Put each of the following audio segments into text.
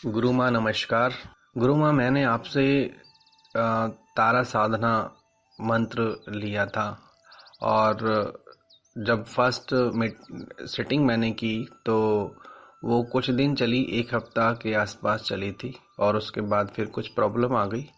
गुरु माँ नमस्कार। गुरु माँ, मैंने आपसे तारा साधना मंत्र लिया था और जब फर्स्ट सिटिंग मैंने की तो वो कुछ दिन चली, एक हफ्ता के आसपास चली थी और उसके बाद फिर कुछ प्रॉब्लम आ गई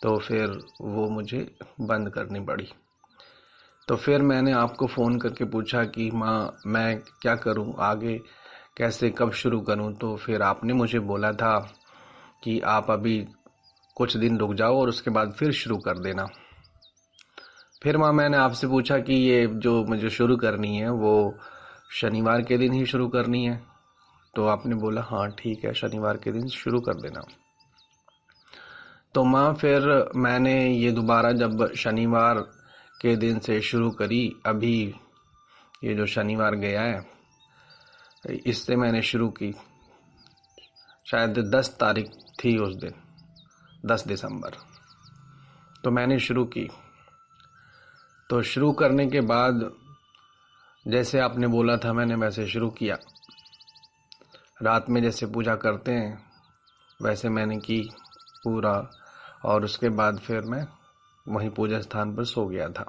तो फिर वो मुझे बंद करनी पड़ी। तो फिर मैंने आपको फ़ोन करके पूछा कि माँ मैं क्या करूँ आगे, कैसे कब शुरू करूँ। तो फिर आपने मुझे बोला था कि आप अभी कुछ दिन रुक जाओ और उसके बाद फिर शुरू कर देना। फिर माँ मैंने आपसे पूछा कि ये जो मुझे शुरू करनी है वो शनिवार के दिन ही शुरू करनी है। तो आपने बोला हाँ ठीक है, शनिवार के दिन शुरू कर देना। तो माँ फिर मैंने ये दोबारा जब शनिवार के दिन से शुरू करी, अभी ये जो शनिवार गया है इससे मैंने शुरू की, शायद 10 तारीख थी उस दिन, 10 दिसंबर। तो मैंने शुरू की। तो शुरू करने के बाद जैसे आपने बोला था मैंने वैसे शुरू किया। रात में जैसे पूजा करते हैं वैसे मैंने की पूरा, और उसके बाद फिर मैं वहीं पूजा स्थान पर सो गया था।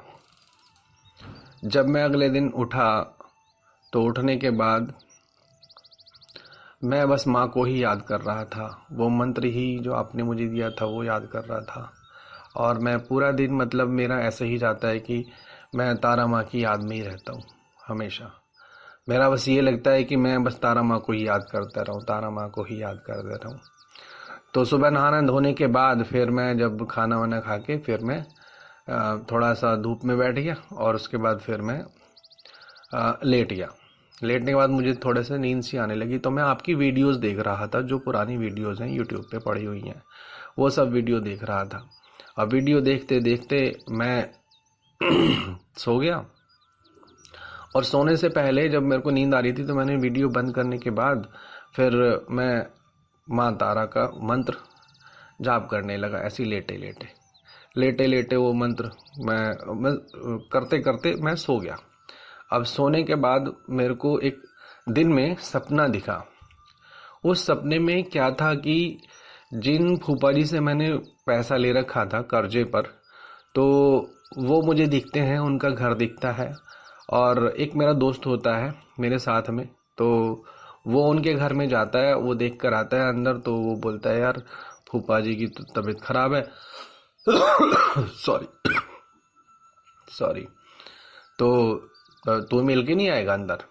जब मैं अगले दिन उठा तो उठने के बाद मैं बस माँ को ही याद कर रहा था, वो मंत्र ही जो आपने मुझे दिया था वो याद कर रहा था। और मैं पूरा दिन मतलब मेरा ऐसे ही जाता है कि मैं तारा माँ की याद में ही रहता हूँ हमेशा। मेरा बस ये लगता है कि मैं बस तारा माँ को ही याद करता रहूँ, तारा माँ को ही याद करता रहूँ। तो सुबह नहाना धोने के बाद फिर मैं जब खाना वाना खा के फिर मैं थोड़ा सा धूप में बैठ गया और उसके बाद फिर मैं लेट गया। लेटने के बाद मुझे थोड़े से नींद सी आने लगी तो मैं आपकी वीडियोस देख रहा था, जो पुरानी वीडियोस हैं यूट्यूब पे पड़ी हुई हैं वो सब वीडियो देख रहा था। अब वीडियो देखते देखते मैं सो गया। और सोने से पहले जब मेरे को नींद आ रही थी तो मैंने वीडियो बंद करने के बाद फिर मैं माँ तारा का मंत्र जाप करने लगा, ऐसे लेटे लेटे लेटे लेटे वो मंत्र मैं करते करते मैं सो गया। अब सोने के बाद मेरे को एक दिन में सपना दिखा। उस सपने में क्या था कि जिन फूफा जी से मैंने पैसा ले रखा था कर्जे पर, तो वो मुझे दिखते हैं, उनका घर दिखता है। और एक मेरा दोस्त होता है मेरे साथ में, तो वो उनके घर में जाता है, वो देख कर आता है अंदर, तो वो बोलता है यार फूफा जी की तो तबीयत खराब है। Sorry sorry. तो तू मिल के नहीं आएगा अंदर।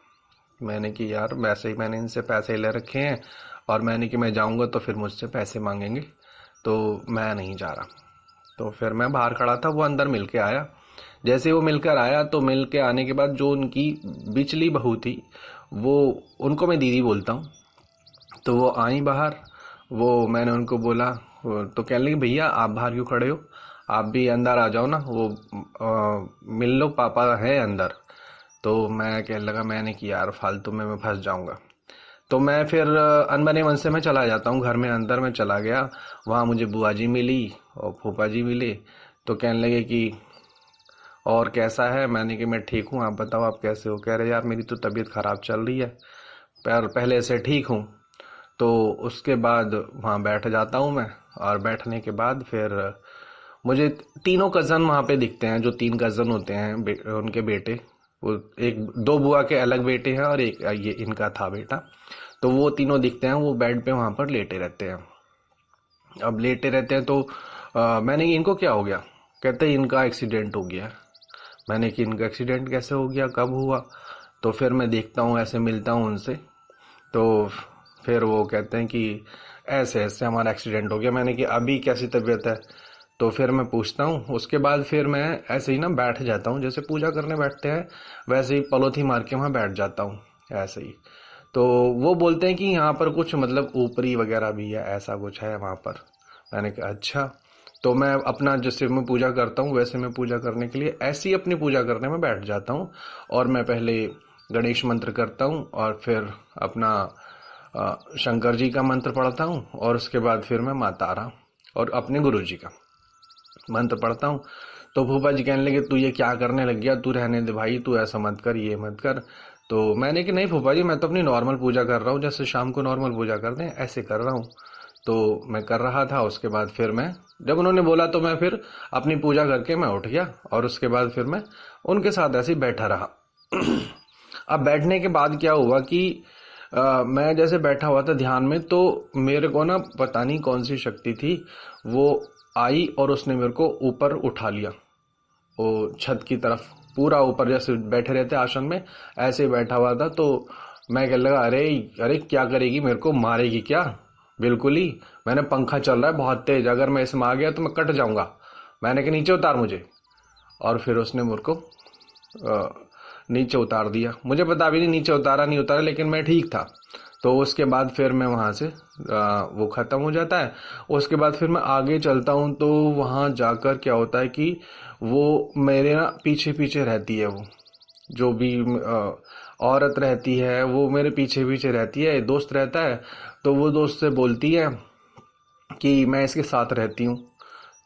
मैंने कि यार वैसे ही मैंने इनसे पैसे ले रखे हैं और मैंने कि मैं जाऊंगा तो फिर मुझसे पैसे मांगेंगे, तो मैं नहीं जा रहा। तो फिर मैं बाहर खड़ा था, वो अंदर मिल के आया। जैसे वो मिलकर आया तो मिल के आने के बाद जो उनकी बिचली बहू थी, वो उनको मैं दीदी बोलता हूँ, तो वो आई बाहर। वो मैंने उनको बोला, तो कहने लगी भैया आप बाहर क्यों खड़े हो, आप भी अंदर आ जाओ ना, वो मिल लो, पापा है अंदर। तो मैं कहने लगा, मैंने कि यार फालतू में मैं फंस जाऊंगा। तो मैं फिर अनबने मन से मैं चला जाता हूँ घर में, अंदर में चला गया। वहाँ मुझे बुआ जी मिली और फूफा जी मिले। तो कहने लगे कि और कैसा है। मैंने कि मैं ठीक हूँ, आप बताओ आप कैसे हो। कह रहे यार मेरी तो तबीयत खराब चल रही है, पर पहले से ठीक हूँ। तो उसके बाद वहाँ बैठ जाता हूँ मैं, और बैठने के बाद फिर मुझे तीनों कज़न वहाँ पे दिखते हैं, जो 3 कज़न होते हैं उनके बेटे। वो एक 2 बुआ के अलग बेटे हैं और एक ये इनका था बेटा। तो वो तीनों दिखते हैं, वो बेड पे वहाँ पर लेटे रहते हैं। अब लेटे रहते हैं तो मैंने कि इनको क्या हो गया। कहते हैं इनका एक्सीडेंट हो गया। मैंने कि इनका एक्सीडेंट कैसे हो गया, कब हुआ। तो फिर मैं देखता हूँ, ऐसे मिलता हूँ उनसे, तो फिर वो कहते हैं कि ऐसे ऐसे हमारा एक्सीडेंट हो गया। मैंने कि अभी कैसी तबीयत है। तो फिर मैं पूछता हूँ, उसके बाद फिर मैं ऐसे ही ना बैठ जाता हूँ, जैसे पूजा करने बैठते हैं वैसे ही पलोथी मार के वहाँ बैठ जाता हूँ ऐसे ही। तो वो बोलते हैं कि यहाँ पर कुछ मतलब ऊपरी वगैरह भी है, ऐसा कुछ है वहाँ पर। मैंने कहा अच्छा। तो मैं अपना जैसे मैं पूजा करता हूँ वैसे मैं पूजा करने के लिए ऐसे ही अपनी पूजा करने में बैठ जाता हूँ। और मैं पहले गणेश मंत्र करता हूँ और फिर अपना शंकर जी का मंत्र पढ़ता हूँ, और उसके बाद फिर मैं माँ तारा और अपने गुरु जी का मंत्र पढ़ता हूँ। तो फूफा जी कहने लगे तू ये क्या करने लग गया, तू रहने दे भाई, तू ऐसा मत कर, ये मत कर। तो मैंने कि नहीं फूफा जी, मैं तो अपनी नॉर्मल पूजा कर रहा हूँ, जैसे शाम को नॉर्मल पूजा करते हैं ऐसे कर रहा हूँ। तो मैं कर रहा था। उसके बाद फिर मैं, जब उन्होंने बोला तो मैं फिर अपनी पूजा करके मैं उठ गया और उसके बाद फिर मैं उनके साथ ऐसे ही बैठा रहा। अब बैठने के बाद क्या हुआ कि मैं जैसे बैठा हुआ था ध्यान में, तो मेरे को ना पता नहीं कौन सी शक्ति थी, वो आई और उसने मेरे को ऊपर उठा लिया, वो छत की तरफ, पूरा ऊपर, जैसे बैठे रहते आसन में ऐसे ही बैठा हुआ था। तो मैं कहने लगा, अरे अरे क्या करेगी, मेरे को मारेगी क्या? बिल्कुल ही। मैंने, पंखा चल रहा है बहुत तेज, अगर मैं इसमें आ गया तो मैं कट जाऊंगा। मैंने कहा नीचे उतार मुझे। और फिर उसने मेरे को नीचे उतार दिया। मुझे पता भी नहीं नीचे उतारा नहीं उतारा, लेकिन मैं ठीक था। तो उसके बाद फिर मैं वहाँ से वो ख़त्म हो जाता है। उसके बाद फिर मैं आगे चलता हूँ, तो वहाँ जाकर क्या होता है कि वो मेरे ना पीछे पीछे रहती है, वो जो भी औरत रहती है वो मेरे पीछे पीछे रहती है, दोस्त रहता है। तो वो दोस्त से बोलती है कि मैं इसके साथ रहती हूँ।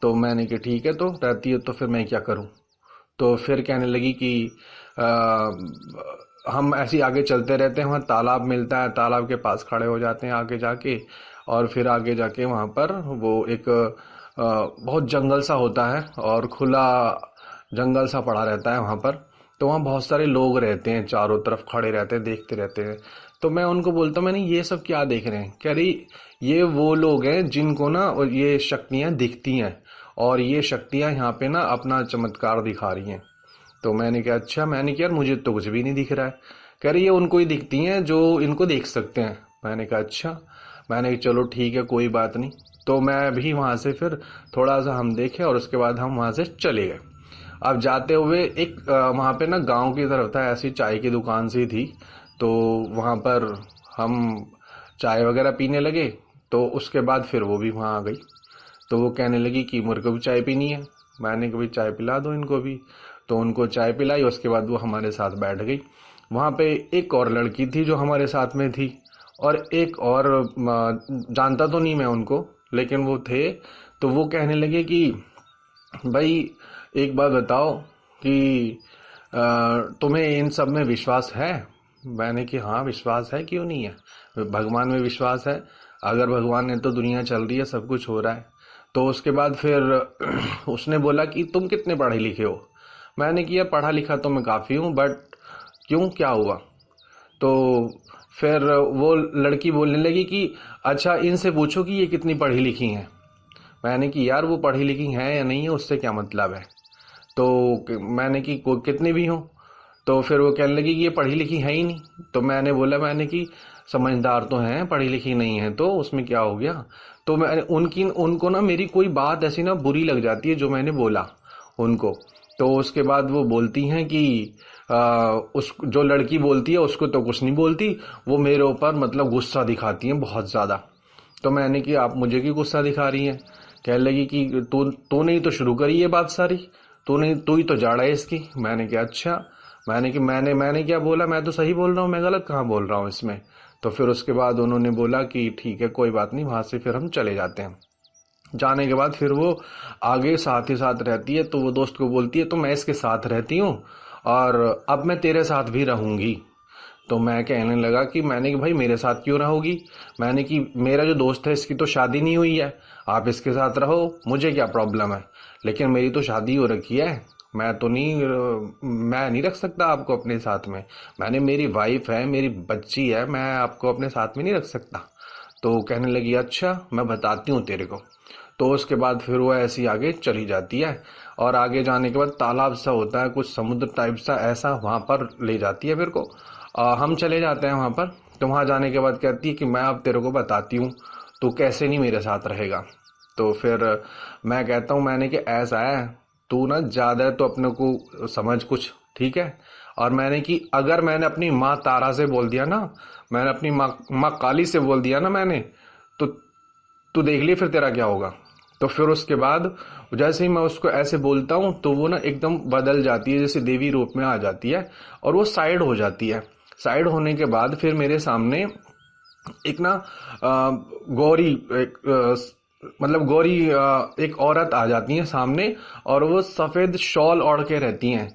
तो मैंने कि ठीक है, तो रहती है तो फिर मैं क्या करूँ। तो फिर कहने लगी कि हम ऐसे ही आगे चलते रहते हैं, वहाँ तालाब मिलता है, तालाब के पास खड़े हो जाते हैं आगे जाके। और फिर आगे जाके वहाँ पर वो एक बहुत जंगल सा होता है और खुला जंगल सा पड़ा रहता है वहाँ पर। तो वहाँ बहुत सारे लोग रहते हैं, चारों तरफ खड़े रहते हैं, देखते रहते हैं। तो मैं उनको बोलता हूँ, मैंने ये सब क्या देख रहे हैं? कह रही, ये वो लोग हैं जिनको ना ये शक्तियाँ दिखती हैं और ये शक्तियाँ यहाँ पे ना अपना चमत्कार दिखा रही हैं। तो मैंने कहा अच्छा। मैंने कहा यार मुझे तो कुछ भी नहीं दिख रहा है। कह रही ये उनको ही दिखती हैं जो इनको देख सकते हैं। मैंने कहा अच्छा। मैंने कहा चलो ठीक है, कोई बात नहीं। तो मैं भी वहाँ से फिर थोड़ा सा हम देखे और उसके बाद हम वहाँ से चले गए। अब जाते हुए एक वहाँ पे ना गांव की तरफ था, ऐसी चाय की दुकान सी थी। तो वहाँ पर हम चाय वगैरह पीने लगे। तो उसके बाद फिर वो भी वहाँ आ गई। तो वो कहने लगी कि मेरे को भी चाय पीनी है। मैंने कहा भाई चाय पिला दो इनको भी। तो उनको चाय पिलाई, उसके बाद वो हमारे साथ बैठ गई। वहाँ पे एक और लड़की थी जो हमारे साथ में थी, और एक और जानता तो नहीं मैं उनको, लेकिन वो थे। तो वो कहने लगे कि भाई एक बात बताओ कि तुम्हें इन सब में विश्वास है? मैंने कि हाँ विश्वास है, क्यों नहीं है, भगवान में विश्वास है। अगर भगवान ने तो दुनिया चल रही है, सब कुछ हो रहा है। तो उसके बाद फिर उसने बोला कि तुम कितने पढ़े लिखे हो? मैंने किया पढ़ा लिखा तो मैं काफ़ी हूँ, बट क्यों, क्या हुआ? तो फिर वो लड़की बोलने लगी कि अच्छा इनसे पूछो कि ये कितनी पढ़ी लिखी हैं। मैंने कि यार वो पढ़ी लिखी हैं या नहीं है उससे क्या मतलब है। तो मैंने कि कितनी भी हो। तो फिर वो कहने लगी कि ये पढ़ी लिखी है ही नहीं। तो मैंने बोला, मैंने कि समझदार तो हैं, पढ़ी लिखी नहीं है तो उसमें क्या हो गया। तो मैंने उनको ना मेरी कोई बात ऐसी ना बुरी लग जाती है जो मैंने बोला उनको। तो उसके बाद वो बोलती हैं कि उस जो लड़की बोलती है उसको तो कुछ नहीं बोलती, वो मेरे ऊपर मतलब गुस्सा दिखाती हैं बहुत ज़्यादा। तो मैंने कि आप मुझे क्यों गुस्सा दिखा रही हैं? कहने लगी कि तूने ही तो शुरू करी ये बात सारी, तू ही तो जाड़ा है इसकी। मैंने कहा अच्छा। मैंने कि मैंने क्या बोला, मैं तो सही बोल रहा हूँ, मैं गलत कहाँ बोल रहा हूँ इसमें। तो फिर उसके बाद उन्होंने बोला कि ठीक है कोई बात नहीं, वहां से फिर हम चले जाते हैं। जाने के बाद फिर वो आगे साथ ही साथ रहती है। तो वो दोस्त को बोलती है तो मैं इसके साथ रहती हूँ और अब मैं तेरे साथ भी रहूंगी। तो मैं कहने लगा कि मैंने कि भाई मेरे साथ क्यों रहोगी? मैंने कि मेरा जो दोस्त है इसकी तो शादी नहीं हुई है, आप इसके साथ रहो, मुझे क्या प्रॉब्लम है। लेकिन मेरी तो शादी हो रखी है, मैं नहीं रख सकता आपको अपने साथ में। मैंने, मेरी वाइफ है, मेरी बच्ची है, मैं आपको अपने साथ में नहीं रख सकता। तो कहने लगी अच्छा मैं बताती हूँ तेरे को। तो उसके बाद फिर वो ऐसी आगे चली जाती है और आगे जाने के बाद तालाब सा होता है, कुछ समुद्र टाइप सा ऐसा, वहां पर ले जाती है मेरे को। हम चले जाते हैं वहां पर। तो वहां जाने के बाद कहती है कि मैं अब तेरे को बताती हूँ तू कैसे नहीं मेरे साथ रहेगा। तो फिर मैं कहता हूँ, मैंने कि ऐसा है, तू ना ज्यादा तो अपने को समझ कुछ, ठीक है। और मैंने कि अगर मैंने अपनी माँ तारा से बोल दिया ना, मैंने अपनी माँ काली से बोल दिया ना मैंने, तो तू देख लिए फिर तेरा क्या होगा। तो फिर उसके बाद जैसे ही मैं उसको ऐसे बोलता हूँ तो वो ना एकदम बदल जाती है, जैसे देवी रूप में आ जाती है और वो साइड हो जाती है। साइड होने के बाद फिर मेरे सामने एक ना गौरी, एक मतलब गौरी, एक औरत आ जाती है सामने और वो सफेद शॉल ओढ़ के रहती हैं।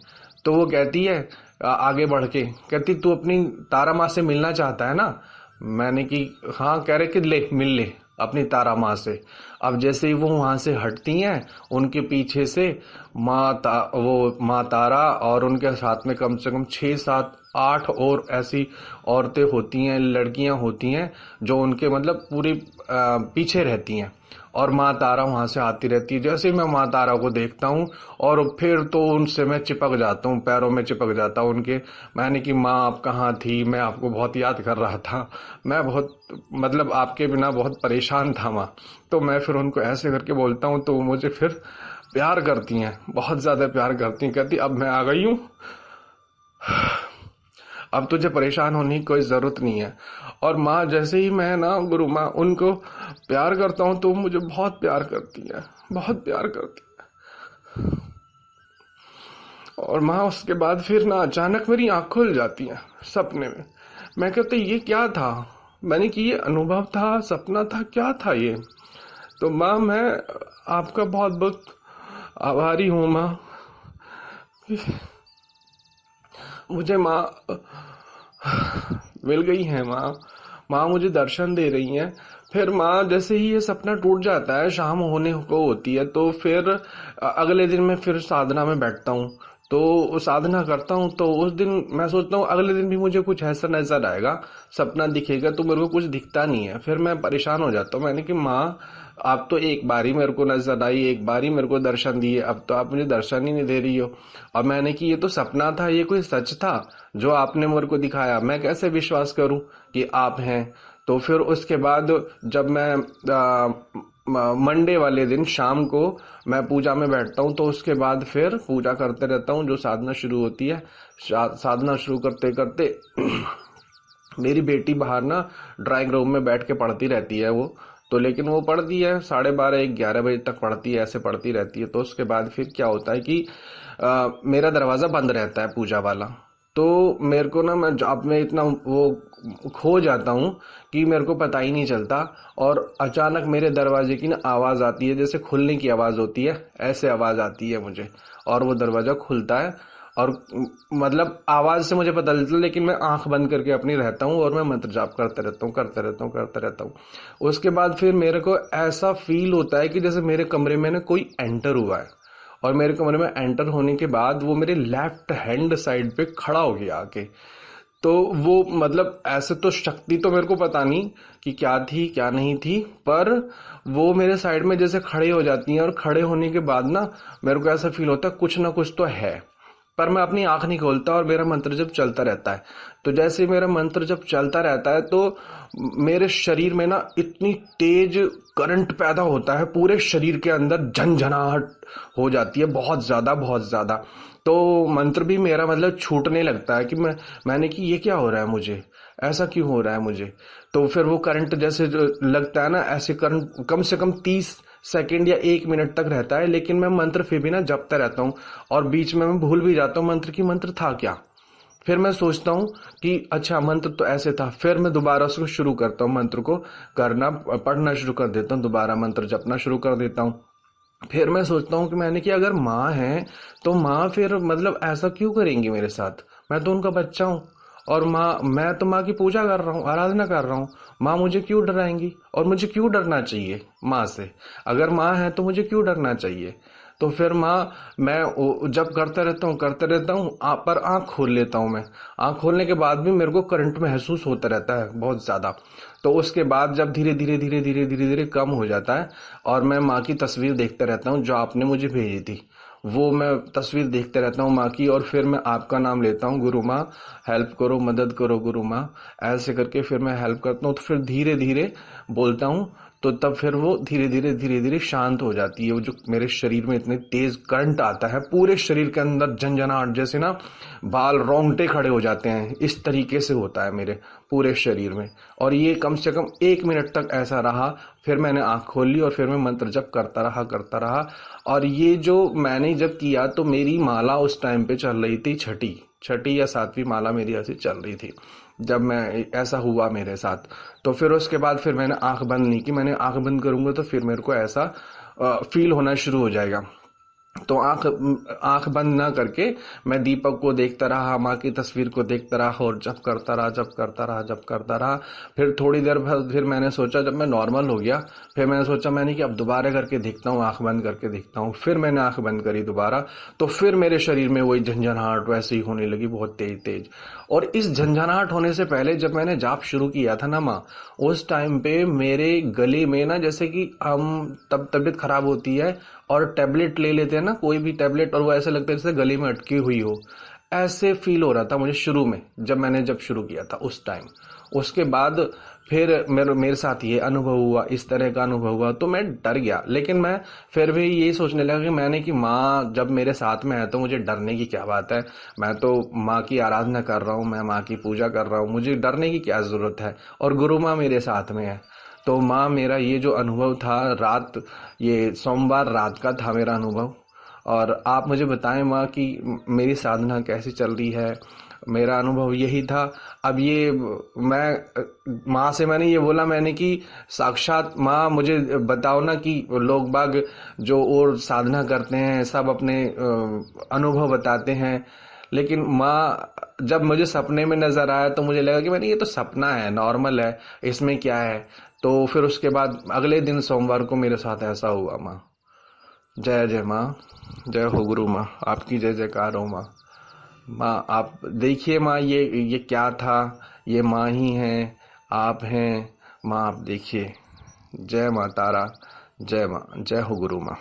तो वो कहती है आगे बढ़ के, कहती तू अपनी तारा माँ से मिलना चाहता है ना? मैंने कि हाँ। कह रहे कि ले मिल ले, अपनी तारा माँ से। अब जैसे ही वो वहां से हटती हैं, उनके पीछे से वो माँ तारा और उनके साथ में कम से कम 6 7 8 और ऐसी औरतें होती हैं, लड़कियां होती हैं जो उनके मतलब पूरी पीछे रहती हैं। और माँ तारा वहां से आती रहती है। जैसे ही मैं माँ तारा को देखता हूँ और फिर तो उनसे मैं चिपक जाता हूँ, पैरों में चिपक जाता हूँ उनके। मैंने कि माँ आप कहाँ थी, मैं आपको बहुत याद कर रहा था, मैं बहुत मतलब आपके बिना बहुत परेशान था माँ। तो मैं फिर उनको ऐसे करके बोलता हूँ तो वो मुझे फिर प्यार करती हैं, बहुत ज्यादा प्यार करती हैं। कहती अब मैं आ गई हूँ, अब तुझे परेशान होने की कोई जरूरत नहीं है। और माँ जैसे ही मैं ना गुरु माँ उनको प्यार करता हूँ तो वो मुझे बहुत प्यार करती है, बहुत प्यार करती है। और माँ उसके बाद फिर ना अचानक मेरी आँख खुल जाती है सपने में। मैं कहते ये क्या था, मैंने कि ये अनुभव था, सपना था, क्या था ये। तो माँ मैं आपका बहुत बहुत आभारी हूँ माँ, मुझे माँ मिल गई है माँ, माँ मुझे दर्शन दे रही हैं। फिर माँ जैसे ही ये सपना टूट जाता है, शाम होने को होती है, तो फिर अगले दिन मैं फिर साधना में बैठता हूँ। तो साधना करता हूँ तो उस दिन मैं सोचता हूँ अगले दिन भी मुझे कुछ ऐसा नजर आएगा, सपना दिखेगा, तो मेरे को कुछ दिखता नहीं है। फिर मैं परेशान हो जाता हूँ। मैंने कि माँ आप तो एक बार ही मेरे को नजर आई, एक बार ही मेरे को दर्शन दिए, अब तो आप मुझे दर्शन ही नहीं दे रही हो। और मैंने कि ये तो सपना था, ये कोई सच था जो आपने मेरे को दिखाया, मैं कैसे विश्वास करूं कि आप हैं। तो फिर उसके बाद जब मैं मंडे वाले दिन शाम को मैं पूजा में बैठता हूँ, तो उसके बाद फिर पूजा करते रहता हूँ, जो साधना शुरू होती है। साधना शुरू करते करते मेरी बेटी बाहर ना ड्राइंग रूम में बैठ के पढ़ती रहती है वो। तो लेकिन वो पढ़ती है 12:30 1 11 बजे तक पढ़ती है, ऐसे पढ़ती रहती है। तो उसके बाद फिर क्या होता है कि मेरा दरवाजा बंद रहता है पूजा वाला। तो मेरे को ना मैं जॉब में इतना वो खो जाता हूँ कि मेरे को पता ही नहीं चलता। और अचानक मेरे दरवाजे की ना आवाज आती है, जैसे खुलने की आवाज होती है, ऐसे आवाज आती है मुझे। और वो दरवाजा खुलता है और मतलब आवाज से मुझे पता चलता है, लेकिन मैं आंख बंद करके अपनी रहता हूँ और मैं मंत्र जाप करते रहता हूँ, करते रहता हूँ, करते रहता हूँ। उसके बाद फिर मेरे को ऐसा फील होता है कि जैसे मेरे कमरे में ना कोई एंटर हुआ है। और मेरे कमरे में एंटर होने के बाद वो मेरे लेफ्ट हैंड साइड पे खड़ा हो गया आके। तो वो मतलब ऐसे तो शक्ति तो मेरे को पता नहीं कि क्या थी क्या नहीं थी, पर वो मेरे साइड में जैसे खड़े हो जाती हैं, और खड़े होने के बाद ना मेरे को ऐसा फील होता है कुछ ना कुछ तो है। पर मैं अपनी आंख नहीं खोलता और मेरा मंत्र जब चलता रहता है। तो जैसे मेरा मंत्र जब चलता रहता है तो मेरे शरीर में ना इतनी तेज करंट पैदा होता है, पूरे शरीर के अंदर झंझनाहट हो जाती है, बहुत ज्यादा बहुत ज्यादा। तो मंत्र भी मेरा मतलब छूटने लगता है कि मैंने कि ये क्या हो रहा है मुझे, ऐसा क्यों हो रहा है मुझे। तो फिर वो करंट जैसे जो लगता है ना, ऐसे करंट कम से कम 30 सेकेंड या 1 मिनट तक रहता है, लेकिन मैं मंत्र फिर भी ना जपता रहता हूँ। और बीच में मैं भूल भी जाता हूँ मंत्र की मंत्र था क्या। फिर मैं सोचता हूँ कि अच्छा मंत्र तो ऐसे था, फिर मैं दोबारा उसको शुरू करता हूँ, मंत्र को करना पढ़ना शुरू कर देता हूँ, दोबारा मंत्र जपना शुरू कर देता हूँ। फिर मैं सोचता हूँ कि मैंने कि अगर माँ है तो माँ फिर मतलब ऐसा क्यों करेंगी मेरे साथ, मैं तो उनका बच्चा हूँ। और माँ, मैं तो माँ की पूजा कर रहा हूँ, आराधना कर रहा हूँ, माँ मुझे क्यों डराएंगी और मुझे क्यों डरना चाहिए माँ से। अगर माँ है तो मुझे क्यों डरना चाहिए। तो फिर माँ मैं जब करते रहता हूँ पर आँख खोल लेता हूँ मैं। आँख खोलने के बाद भी मेरे को करंट महसूस होता रहता है बहुत ज्यादा। तो उसके बाद जब धीरे धीरे धीरे धीरे धीरे धीरे कम हो जाता है और मैं माँ की तस्वीर देखता रहता हूँ जो आपने मुझे भेजी थी, वो मैं तस्वीर देखते रहता हूँ माँ की। और फिर मैं आपका नाम लेता हूँ, गुरु माँ हेल्प करो, मदद करो गुरु माँ, ऐसे करके फिर मैं हेल्प करता हूँ। तो फिर धीरे धीरे बोलता हूँ, तो तब फिर वो धीरे धीरे शांत हो जाती है। वो जो मेरे शरीर में इतने तेज करंट आता है, पूरे शरीर के अंदर झंझनाहट, जैसे ना बाल रोंगटे खड़े हो जाते हैं, इस तरीके से होता है मेरे पूरे शरीर में। और ये कम से कम 1 मिनट तक ऐसा रहा। फिर मैंने आंख खोल ली और फिर मैं मंत्र जप करता रहा। और ये जो मैंने जब किया तो मेरी माला उस टाइम पे चल रही थी, छठी छठी या सातवीं माला मेरी ऐसी चल रही थी जब मैं ऐसा हुआ मेरे साथ। तो फिर उसके बाद फिर मैंने आंख बंद नहीं की, मैंने आंख बंद करूंगा तो फिर मेरे को ऐसा फील होना शुरू हो जाएगा। तो आंख आंख बंद ना करके मैं दीपक को देखता रहा, माँ की तस्वीर को देखता रहा और जप करता रहा, जप करता रहा, जप करता रहा। फिर थोड़ी देर बाद फिर मैंने सोचा, जब मैं नॉर्मल हो गया, फिर मैंने सोचा मैंने कि अब दोबारा करके देखता हूँ, आंख बंद करके देखता हूँ। फिर मैंने आंख बंद करी दोबारा, तो फिर मेरे शरीर में वही झंझनाहट वैसे ही होने लगी, बहुत तेज तेज। और इस झंझनाहट होने से पहले जब मैंने जाप शुरू किया था ना माँ, उस टाइम पे मेरे गले में ना, जैसे कि हम तब तबीयत खराब होती है और टैबलेट ले लेते हैं ना, कोई भी टैबलेट, और वो ऐसे लगता है जैसे गले में अटकी हुई हो, ऐसे फील हो रहा था मुझे शुरू में, जब शुरू किया था उस टाइम। उसके बाद फिर मेरे मेरे साथ ये अनुभव हुआ, इस तरह का अनुभव हुआ, तो मैं डर गया। लेकिन मैं फिर भी यही सोचने लगा कि मैंने कि माँ जब मेरे साथ में है तो मुझे डरने की क्या बात है। मैं तो माँ की आराधना कर रहा हूँ, मैं माँ की पूजा कर रहा हूँ, मुझे डरने की क्या जरूरत है। और गुरु माँ मेरे साथ में है। तो माँ, मेरा ये जो अनुभव था रात, ये सोमवार रात का था मेरा अनुभव। और आप मुझे बताएं माँ कि मेरी साधना कैसी चल रही है। मेरा अनुभव यही था। अब ये मैं माँ से मैंने ये बोला, मैंने कि साक्षात माँ मुझे बताओ ना कि लोग बाग जो और साधना करते हैं सब अपने अनुभव बताते हैं, लेकिन माँ जब मुझे सपने में नजर आया तो मुझे लगा कि मैंने ये तो सपना है, नॉर्मल है, इसमें क्या है। तो फिर उसके बाद अगले दिन सोमवार को मेरे साथ ऐसा हुआ माँ। जय जय माँ, जय हो गुरु माँ, आपकी जय जयकार हो माँ। माँ आप देखिए माँ, ये क्या था, ये माँ ही हैं, आप हैं माँ, आप देखिए। जय माँ तारा, जय माँ, जय हो गुरु माँ।